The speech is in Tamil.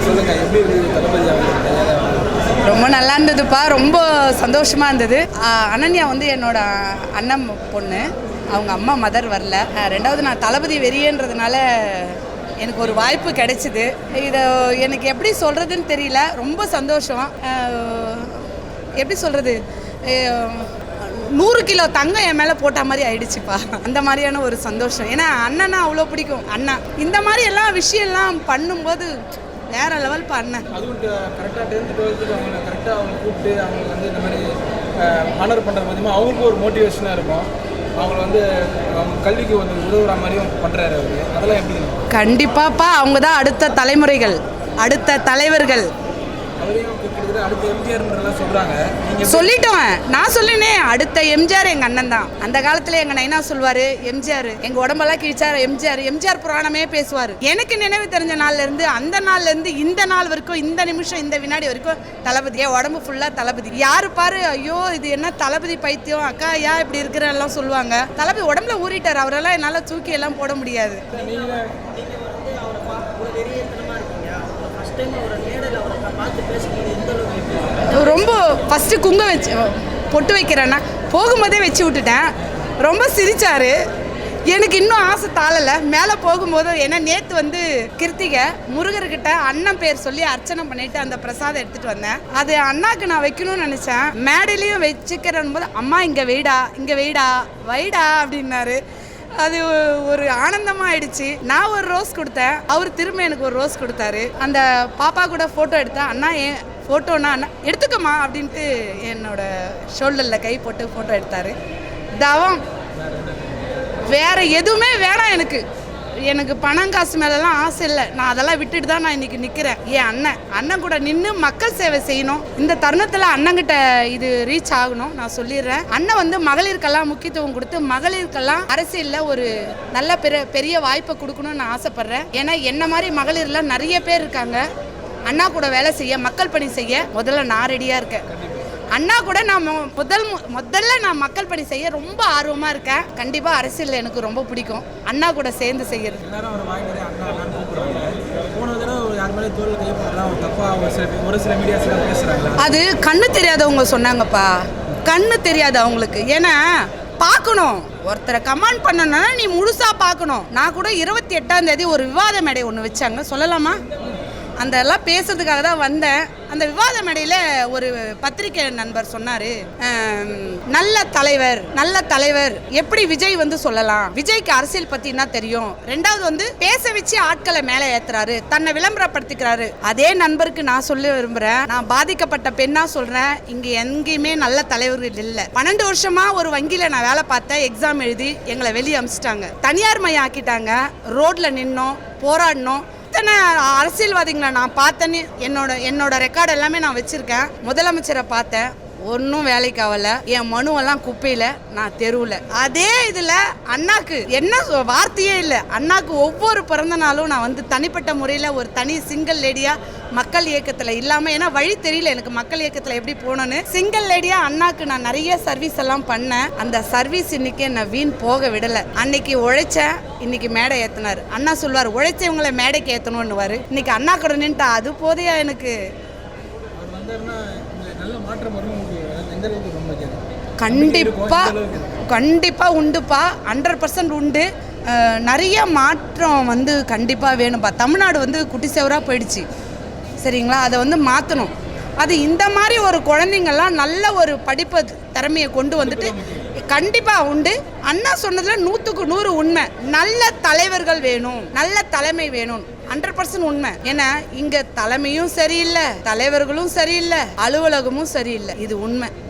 சொல்லுங்க, எப்படி இருந்தது தளபதி அவர்கள்? ரொம்ப நல்லா இருந்ததுப்பா, ரொம்ப சந்தோஷமாக இருந்தது. அனன்யா வந்து என்னோட அண்ணன் பொண்ணு, அவங்க அம்மா மதர் வரல. ரெண்டாவது நான் தளபதி வெறியன்றதுனால எனக்கு ஒரு வாய்ப்பு கிடைச்சிது. இதை எனக்கு எப்படி சொல்கிறதுன்னு தெரியல, ரொம்ப சந்தோஷம். எப்படி சொல்கிறது, 100 கிலோ தங்கம் என் மேலே போட்ட மாதிரி ஆயிடுச்சுப்பா. அந்த மாதிரியான ஒரு சந்தோஷம். ஏன்னா அண்ணனா அவ்வளோ பிடிக்கும். அண்ணா இந்த மாதிரி எல்லாம் விஷயம்லாம் பண்ணும்போது வேற லெவல்ப்பா அண்ணன். அதுவும் கரெக்டாக 10th 12th அவங்க கரெக்டாக அவங்க கூப்பிட்டு அவங்களுக்கு வந்து இந்த மாதிரி ஹானர் பண்ணுறது மூலமாக அவங்களுக்கும் ஒரு மோட்டிவேஷனாக இருக்கும். அவங்கள வந்து அவங்க கல்விக்கு வந்து உதவுற மாதிரியும் பண்ணுறாரு அவர். அதெல்லாம் எப்படி? கண்டிப்பாப்பா, அவங்க தான் அடுத்த தலைமுறைகள், அடுத்த தலைவர்கள். அவரையும் அடுத்த எம்ஜிஆர்ன்றலாம் சொல்கிறாங்க. சொல்லிட்டோம், நான் சொல்லினே, அடுத்த எம்ஜிஆர் எங்கள் அண்ணன் தான். அந்த காலத்தில் எங்கள் நைனா சொல்வார், எம்ஜிஆர் எங்கள் உடம்பெல்லாம் கிழிச்சார், எம்ஜிஆர் புராணமே பேசுவார். எனக்கு நினைவு தெரிஞ்ச நாள்லேருந்து அந்த நாள்லேருந்து இந்த நாள் வரைக்கும், இந்த நிமிஷம் இந்த வினாடி வரைக்கும் தளபதி. என் உடம்பு ஃபுல்லாக தளபதி. யாரு பாரு, ஐயோ இது என்ன தளபதி பைத்தியம், அக்கா ஏன் இப்படி இருக்கிறெல்லாம் சொல்லுவாங்க. தளபதி உடம்புல ஊறிட்டார், அவரெல்லாம் என்னால் தூக்கி எல்லாம் போட முடியாது. ரொம்ப ஃபஸ்ட்டு குங்க வச்சு பொட்டு வைக்கிறேன்னா போகும்போதே வச்சு விட்டுட்டேன். ரொம்ப சிரித்தார். எனக்கு இன்னும் ஆசை தாளலை. மேலே போகும்போது, ஏன்னா நேற்று வந்து கிருத்திகை முருகர்கிட்ட அண்ணன் பேர் சொல்லி அர்ச்சனை பண்ணிட்டு அந்த பிரசாதம் எடுத்துகிட்டு வந்தேன். அது அண்ணாக்கு நான் வைக்கணும்னு நினச்சேன். மேடையிலையும் வச்சுக்கிறேன் போது, அம்மா இங்கே வைடா வைடா அப்படின்னாரு. அது ஒரு ஆனந்தமாக ஆயிடுச்சு. நான் ஒரு ரோஸ் கொடுத்தேன், அவர் திரும்ப எனக்கு ஒரு ரோஸ் கொடுத்தாரு. அந்த பாப்பா கூட ஃபோட்டோ எடுத்தேன். அண்ணா ஏன் ஃபோட்டோன்னா அண்ணா எடுத்துக்கம்மா அப்படின்ட்டு என்னோட ஷோல்டரில் கை போட்டு ஃபோட்டோ எடுத்தார். தவம் வேறு எதுவுமே வேணாம் எனக்கு பணம் காசு மேலெல்லாம் ஆசை இல்லை. நான் அதெல்லாம் விட்டுட்டு தான் நான் இன்றைக்கி நிற்கிறேன். அண்ணன் கூட நின்று மக்கள் சேவை செய்யணும். இந்த தருணத்தில் அண்ணங்கிட்ட இது ரீச் ஆகணும். நான் சொல்லிடுறேன், அண்ணன் வந்து மகளிருக்கெல்லாம் முக்கியத்துவம் கொடுத்து மகளிருக்கெல்லாம் அரசியலில் ஒரு நல்ல பெரிய வாய்ப்பை கொடுக்கணும்னு நான் ஆசைப்பட்றேன். ஏன்னா என்ன மாதிரி மகளிர்லாம் நிறைய பேர் இருக்காங்க. அண்ணா கூட வேலை செய்ய, மக்கள் பணி செய்ய முதல்ல நான் ரெடியாக இருக்கேன். அண்ணா கூட நான் முதல்ல நான் மக்கள் பணி செய்ய ரொம்ப ஆர்வமாக இருக்கேன். கண்டிப்பாக அரசியல் எனக்கு ரொம்ப பிடிக்கும். அண்ணா கூட சேர்ந்து செய்கிறது. அது கண்ணு தெரியாதவங்க சொன்னாங்கப்பா, கண்ணு தெரியாது அவங்களுக்கு. ஏன்னா பார்க்கணும், ஒருத்தரை கமெண்ட் பண்ணணும்னா நீ முழுசாக பார்க்கணும். நான் கூட 28ஆம் தேதி ஒரு விவாத மேடை ஒன்று வச்சாங்க, சொல்லலாமா? அந்த எல்லாம் பேசுறதுக்காக தான் வந்தேன். அந்த விவாத மேடையில் ஒரு பத்திரிகை நண்பர் சொன்னார், நல்ல தலைவர் எப்படி விஜய் வந்து சொல்லலாம், விஜய்க்கு அரசியல் பற்றி என்ன தெரியும், ரெண்டாவது வந்து பேச வச்சு ஆட்களை மேலே ஏற்றுறாரு, தன்னை விளம்பரப்படுத்திக்கிறாரு. அதே நண்பருக்கு நான் சொல்ல விரும்புகிறேன், நான் பாதிக்கப்பட்ட பெண்ணா சொல்கிறேன், இங்கே எங்கேயுமே நல்ல தலைவர்கள் இல்லை. 12 வருஷமா ஒரு வங்கியில் நான் வேலை பார்த்தேன். எக்ஸாம் எழுதி எங்களை வெளியே அனுப்பிச்சிட்டாங்க, தனியார் மையம் ஆக்கிட்டாங்க. ரோட்டில் நின்னோம், போராடினோம். இத்தனை அரசியல்வாதிகளை நான் பார்த்தேன்னு என்னோட ரெக்கார்டு எல்லாமே நான் வச்சுருக்கேன். முதலமைச்சரை பார்த்தேன், ஒன்றும் வேலைக்கு ஆகல. என் மனுவெல்லாம் குப்பையில், நான் தெருவில். அதே இதில் அண்ணாக்கு என்ன வார்த்தையே இல்லை. அண்ணாக்கு ஒவ்வொரு பிறந்த நாளும் நான் வந்து தனிப்பட்ட முறையில் ஒரு தனி சிங்கிள் லேடியாக மக்கள் இயக்கத்தில் இல்லாமல், ஏன்னா வழி தெரியல எனக்கு மக்கள் இயக்கத்தில் எப்படி போகணுன்னு, சிங்கிள் லேடியாக அண்ணாக்கு நான் நிறைய சர்வீஸ் எல்லாம் பண்ணேன். அந்த சர்வீஸ் இன்னைக்கு என்னை வீண் போக விடலை. அன்னைக்கு உழைச்சேன், இன்னைக்கு மேடை ஏற்றினார். அண்ணா சொல்வார், உழைச்சவங்களை மேடைக்கு ஏற்றணும்னுவார். இன்னைக்கு அண்ணா கூட நின்ட்டா அது போதையா எனக்கு. கண்டிப்பாக உண்டுப்பா, 100% உண்டு. நிறைய மாற்றம் வந்து கண்டிப்பாக வேணும்ப்பா. தமிழ்நாடு வந்து குட்டி சேவராக போயிடுச்சு, சரிங்களா? அதை வந்து மாற்றணும். அது இந்த மாதிரி ஒரு குழந்தைங்கள்லாம் நல்ல ஒரு படிப்பு திறமையை கொண்டு வந்துட்டு கண்டிப்பாக உண்டு. அண்ணா சொன்னதில் 100க்கு 100 உண்மை. நல்ல தலைவர்கள் வேணும், நல்ல தலைமை வேணும், 100% உண்மை. ஏன்னா இங்கே தலைமையும் சரியில்லை, தலைவர்களும் சரியில்லை, அலுவலகமும் சரியில்லை. இது உண்மை.